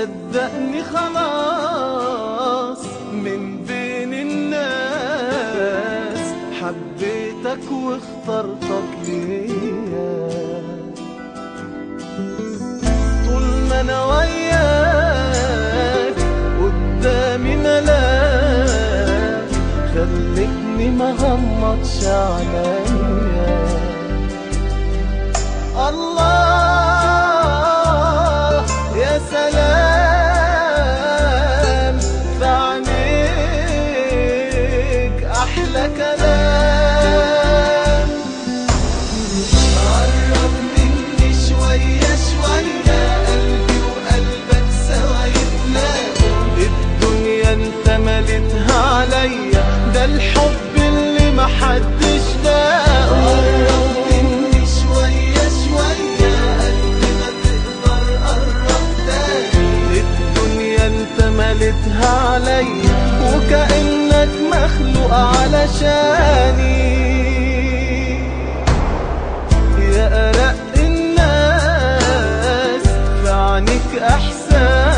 صدقني خلاص من بين الناس حبيتك واخترتك ليا. طول ما انا وياك قدامي ملاك خلتني مغمضش عليا. الله يا سلام في عينيك أحلى كلام. قرب مني شوية شوية قلبي وقلبك سوا يتلاقوا. الدنيا انت مليتها عليا ده الحب اللي محدش لاقه. مليتها عليا وكأنك مخلوق علشاني. يا أرق الناس في عينيك أحسان.